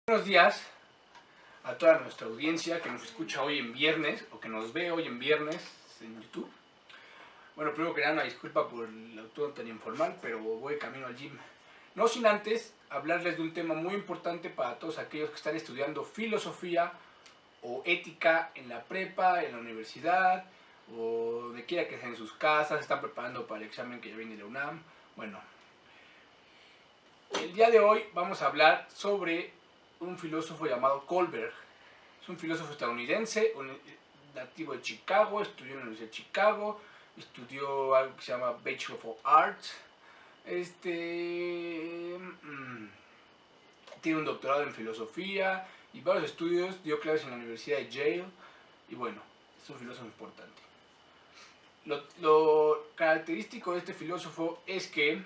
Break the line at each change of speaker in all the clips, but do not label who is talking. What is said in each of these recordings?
Buenos días a toda nuestra audiencia que nos escucha hoy en viernes o que nos ve hoy en viernes en YouTube. Bueno, primero que nada, una disculpa por el autor tan informal, pero voy camino al gym. No sin antes hablarles de un tema muy importante para todos aquellos que están estudiando filosofía o ética en la prepa, en la universidad, o donde quiera que estén en sus casas, están preparando para el examen que ya viene de la UNAM. Bueno, el día de hoy vamos a hablar sobre un filósofo llamado Kohlberg. Es un filósofo estadounidense, nativo de Chicago, estudió en la Universidad de Chicago, estudió algo que se llama Bachelor of Arts. Tiene un doctorado en filosofía y varios estudios, dio clases en la Universidad de Yale y bueno, es un filósofo importante. Lo característico de este filósofo es que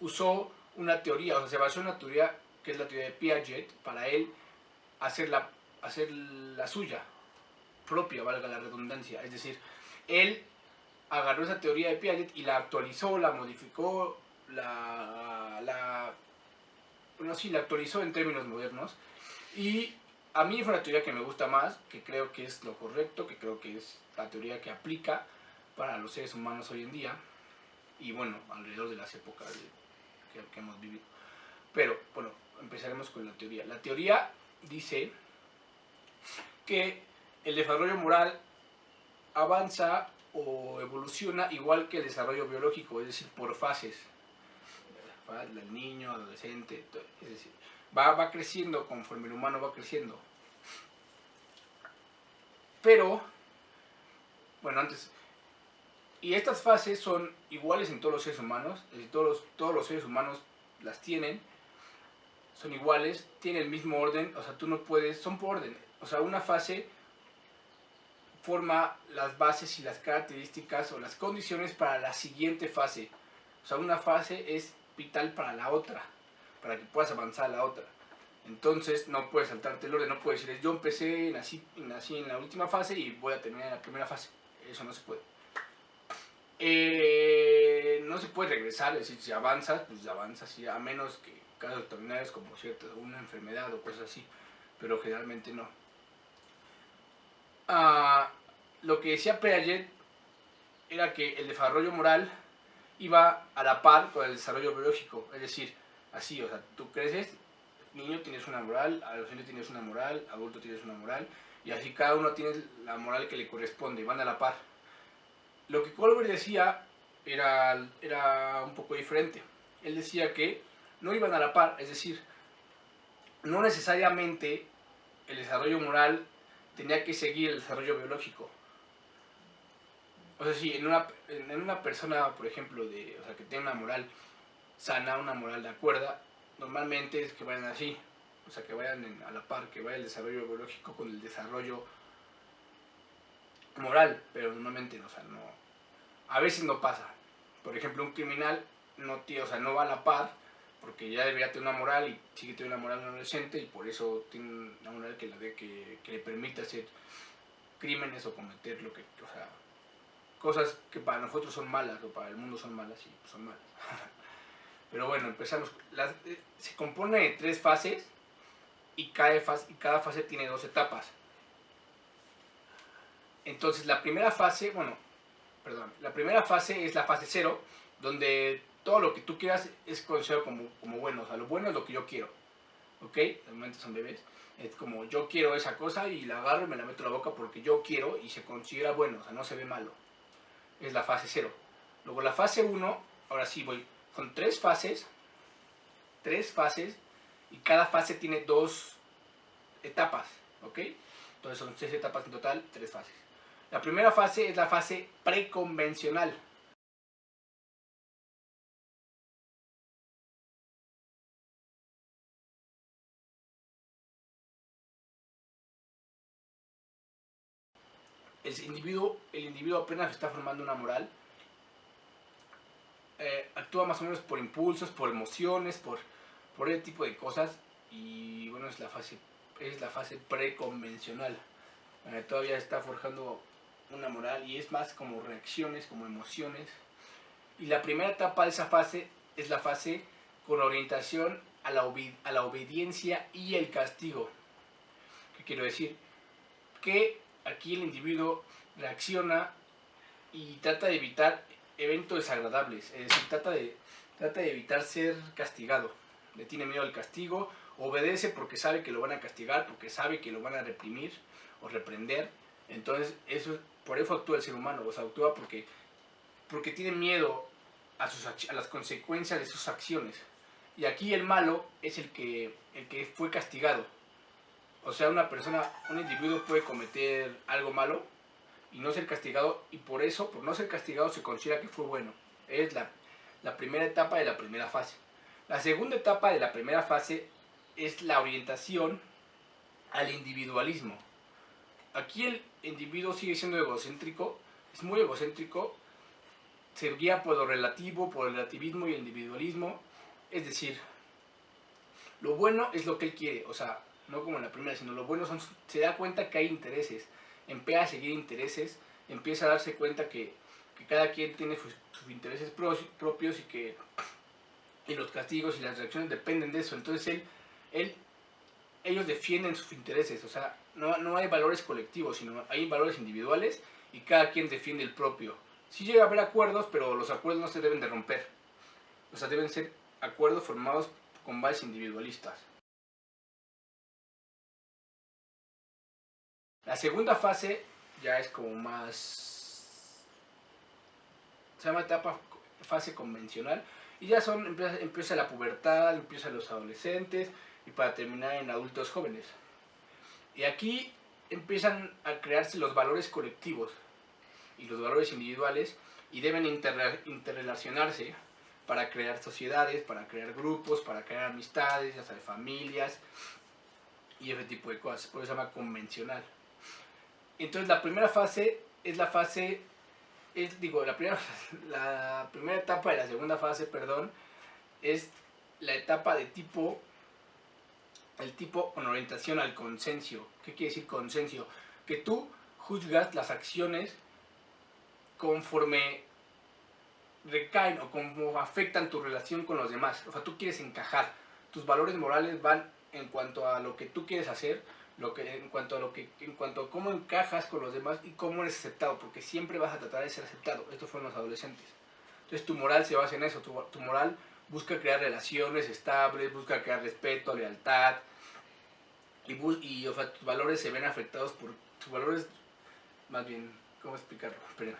usó una teoría, o sea, se basó en una teoría que es la teoría de Piaget, para él hacer la suya, propia, valga la redundancia. Es decir, él agarró esa teoría de Piaget y la actualizó, la modificó, la actualizó en términos modernos. Y a mí fue una teoría que me gusta más, que creo que es lo correcto, que creo que es la teoría que aplica para los seres humanos hoy en día. Y bueno, alrededor de las épocas que hemos vivido. Pero bueno, empezaremos con la teoría. La teoría dice que el desarrollo moral avanza o evoluciona igual que el desarrollo biológico, es decir, por fases. El niño, adolescente, es decir, va creciendo conforme el humano va creciendo. Pero, bueno, y estas fases son iguales en todos los seres humanos, es decir, todos los seres humanos las tienen, son iguales, tienen el mismo orden, o sea, tú no puedes, son por orden, o sea, una fase forma las bases y las características o las condiciones para la siguiente fase. O sea, una fase es vital para la otra, para que puedas avanzar a la otra. Entonces no puedes saltarte el orden, no puedes decir, yo empecé, nací en la última fase y voy a terminar en la primera fase. Eso no se puede. No se puede regresar, es decir, si avanzas, pues avanzas, a menos que casos extraordinarios como cierta una enfermedad o cosas así, pero generalmente no. Lo que decía Piaget era que el desarrollo moral iba a la par con el desarrollo biológico, es decir, así, o sea, tú creces, niño tienes una moral, adolescente tienes una moral, adulto tienes una moral, y así cada uno tiene la moral que le corresponde, van a la par. Lo que Kohlberg decía era un poco diferente. Él decía que no iban a la par, es decir, no necesariamente el desarrollo moral tenía que seguir el desarrollo biológico. O sea, si en una persona, por ejemplo, o sea, que tiene una moral sana, una moral de acuerdo, normalmente es que vayan así, o sea, que vayan a la par, que vaya el desarrollo biológico con el desarrollo moral, pero normalmente, o sea, no, a veces no pasa. Por ejemplo, un criminal o sea, no va a la par, porque ya debería tener una moral y sigue teniendo una moral adolescente y por eso tiene una moral que le permite hacer crímenes o cometer lo que, o sea, cosas que para nosotros son malas o para el mundo son malas y pues, son malas. Pero bueno, empezamos. Se compone de 3 fases y cada fase tiene 2 etapas. Entonces la primera fase, la primera fase es la fase 0, donde todo lo que tú quieras es considerado como bueno. O sea, lo bueno es lo que yo quiero. ¿Ok? De momento son bebés. Es como yo quiero esa cosa y la agarro y me la meto en la boca porque yo quiero y se considera bueno, o sea, no se ve malo. Es la fase 0. Luego la fase 1, ahora sí voy, son 3 fases, y cada fase tiene 2 etapas, ¿ok? Entonces son 6 etapas en total, 3 fases. La primera fase es la fase preconvencional. El individuo apenas está formando una moral, actúa más o menos por impulsos, por emociones, por ese tipo de cosas, y bueno, es la fase preconvencional, todavía está forjando una moral y es más como reacciones, como emociones. Y la primera etapa de esa fase es la fase con orientación a la obediencia y el castigo. ¿Qué quiero decir? Que aquí el individuo reacciona y trata de evitar eventos desagradables, es decir, trata de evitar ser castigado, le tiene miedo al castigo, obedece porque sabe que lo van a castigar, porque sabe que lo van a reprimir o reprender, entonces por eso actúa el ser humano, o sea, actúa porque tiene miedo a las consecuencias de sus acciones. Y aquí el malo es el que fue castigado. O sea, un individuo puede cometer algo malo y no ser castigado, y por eso, por no ser castigado, se considera que fue bueno. Es la primera etapa de la primera fase. La segunda etapa de la primera fase es la orientación al individualismo. Aquí el individuo sigue siendo egocéntrico, es muy egocéntrico, se guía por lo relativo, por el relativismo y el individualismo. Es decir, lo bueno es lo que él quiere, o sea, no como en la primera, sino lo bueno se da cuenta que hay intereses, empieza a seguir intereses, empieza a darse cuenta que cada quien tiene sus intereses propios y los castigos y las reacciones dependen de eso. Entonces ellos defienden sus intereses, o sea, no hay valores colectivos, sino hay valores individuales y cada quien defiende el propio. Sí llega a haber acuerdos, pero los acuerdos no se deben de romper, o sea, deben ser acuerdos formados con bases individualistas. La segunda fase ya es como más, se llama fase convencional, y ya empieza la pubertad, empiezan los adolescentes y para terminar en adultos jóvenes. Y aquí empiezan a crearse los valores colectivos y los valores individuales y deben interrelacionarse para crear sociedades, para crear grupos, para crear amistades, ya sabes, familias y ese tipo de cosas. Por eso se llama convencional. Entonces la primera fase es la fase, la primera etapa de la segunda fase, perdón, es la etapa de el tipo con orientación al consenso. ¿Qué quiere decir consenso? Que tú juzgas las acciones conforme recaen o como afectan tu relación con los demás. O sea, tú quieres encajar. Tus valores morales van en cuanto a lo que tú quieres hacer, en cuanto a cómo encajas con los demás y cómo eres aceptado, porque siempre vas a tratar de ser aceptado. Estos fueron los adolescentes. Entonces tu moral se basa en eso. Tu moral busca crear relaciones estables, busca crear respeto, lealtad, y o sea, tus valores se ven afectados por tus valores, más bien, ¿cómo explicarlo? Pero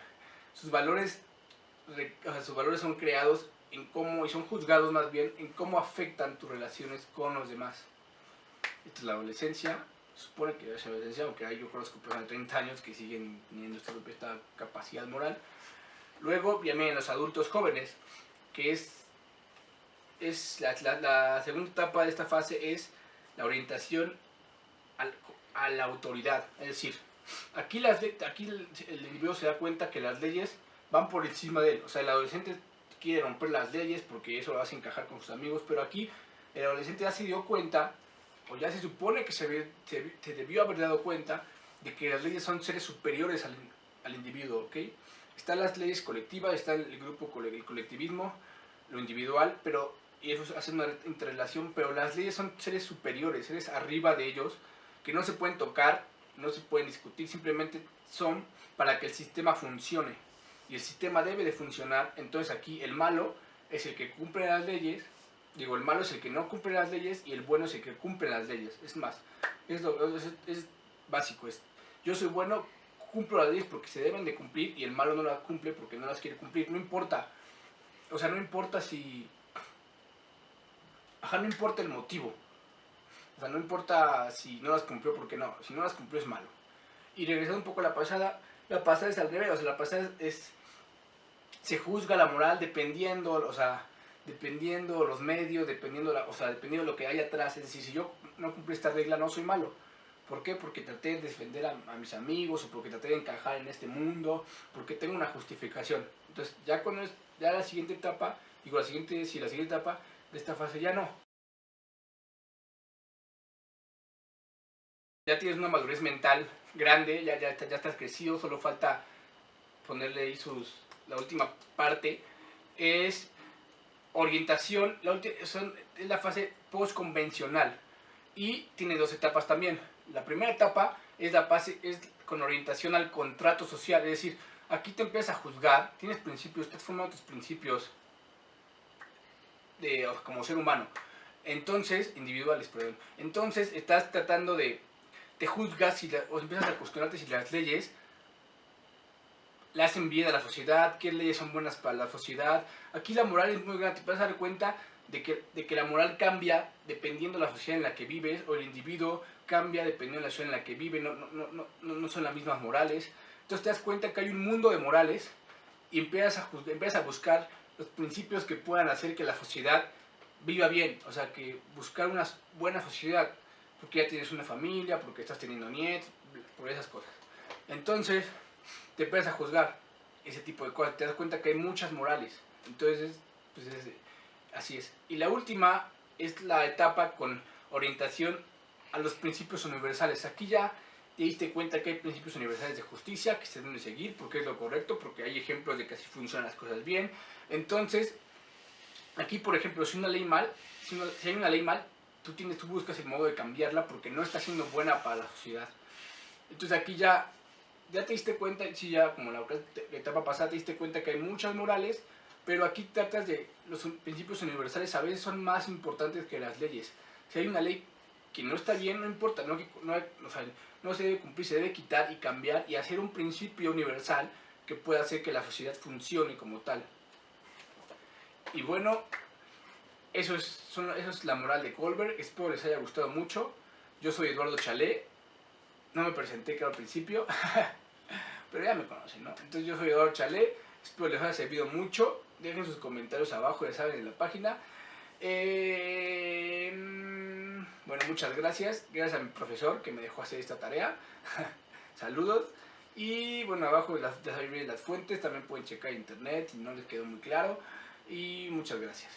sus valores son creados en cómo, y son juzgados más bien en cómo afectan tus relaciones con los demás. Esta es la adolescencia. Se supone que es la adolescencia, aunque yo conozco personas de 30 años que siguen teniendo esta capacidad moral. Luego vienen los adultos jóvenes, que es la segunda etapa de esta fase, es la orientación a la autoridad. Es decir, aquí el individuo se da cuenta que las leyes van por encima de él. O sea, el adolescente quiere romper las leyes porque eso lo hace encajar con sus amigos, pero aquí el adolescente ya se dio cuenta, o ya se supone que se debió haber dado cuenta, de que las leyes son seres superiores al individuo, ¿ok? Están las leyes colectivas, está el colectivismo, lo individual, y eso hace una interrelación, pero las leyes son seres superiores, seres arriba de ellos, que no se pueden tocar, no se pueden discutir, simplemente son para que el sistema funcione. Y el sistema debe de funcionar. Entonces aquí el malo es el que cumple las leyes, el malo es el que no cumple las leyes, y el bueno es el que cumple las leyes. Es más, es básico. Yo soy bueno, cumplo las leyes porque se deben de cumplir, y el malo no las cumple porque no las quiere cumplir. No importa, o sea, no importa si... no importa el motivo. O sea, no importa si no las cumplió, porque no. Si no las cumplió es malo. Y regresando un poco a la pasada es al revés. O sea, la pasada se juzga la moral dependiendo, o sea, dependiendo los medios, dependiendo de lo que hay atrás. Es decir, si yo no cumplí esta regla, no soy malo. ¿Por qué? Porque traté de defender a mis amigos, o porque traté de encajar en este mundo, porque tengo una justificación. Entonces, ya la siguiente etapa, la siguiente etapa de esta fase ya no. Ya tienes una madurez mental grande, ya estás crecido, solo falta ponerle ahí la última parte, es orientación, es la fase postconvencional y tiene dos etapas también. La primera etapa es la fase con orientación al contrato social, es decir, aquí te empiezas a juzgar, tienes principios, estás formando tus principios como ser humano, entonces, individuales, perdón, entonces estás tratando te juzgas o empiezas a cuestionarte si las leyes le hacen bien a la sociedad, qué leyes son buenas para la sociedad. Aquí la moral es muy grande, te vas a dar cuenta de que la moral cambia dependiendo de la sociedad en la que vives, o el individuo cambia dependiendo de la sociedad en la que vive, no son las mismas morales. Entonces te das cuenta que hay un mundo de morales y empiezas a buscar los principios que puedan hacer que la sociedad viva bien, o sea, que buscar una buena sociedad, porque ya tienes una familia, porque estás teniendo nietos, por esas cosas. Entonces, te empiezas a juzgar ese tipo de cosas, te das cuenta que hay muchas morales, entonces, pues así es. Y la última es la etapa con orientación a los principios universales. Aquí ya te diste cuenta que hay principios universales de justicia que se deben de seguir porque es lo correcto, porque hay ejemplos de que así funcionan las cosas bien. Entonces, aquí, por ejemplo, si hay una ley mal, tú buscas el modo de cambiarla porque no está siendo buena para la sociedad. Entonces aquí ya te diste cuenta, sí, ya como la etapa pasada te diste cuenta que hay muchas morales, pero aquí tratas de los principios universales a veces son más importantes que las leyes. Si hay una ley que no está bien, no importa, no se debe cumplir, se debe quitar y cambiar y hacer un principio universal que pueda hacer que la sociedad funcione como tal. Y bueno, eso es la moral de Kohlberg. Espero les haya gustado mucho. Yo soy Eduardo Chalé. No me presenté, creo, al principio. Pero ya me conocen, ¿no? Entonces yo soy Eduardo Chalé. Espero les haya servido mucho. Dejen sus comentarios abajo, ya saben, en la página. Bueno, muchas gracias. Gracias a mi profesor que me dejó hacer esta tarea. Saludos. Y bueno, abajo ya saben las fuentes. También pueden checar internet si no les quedó muy claro. Y muchas gracias.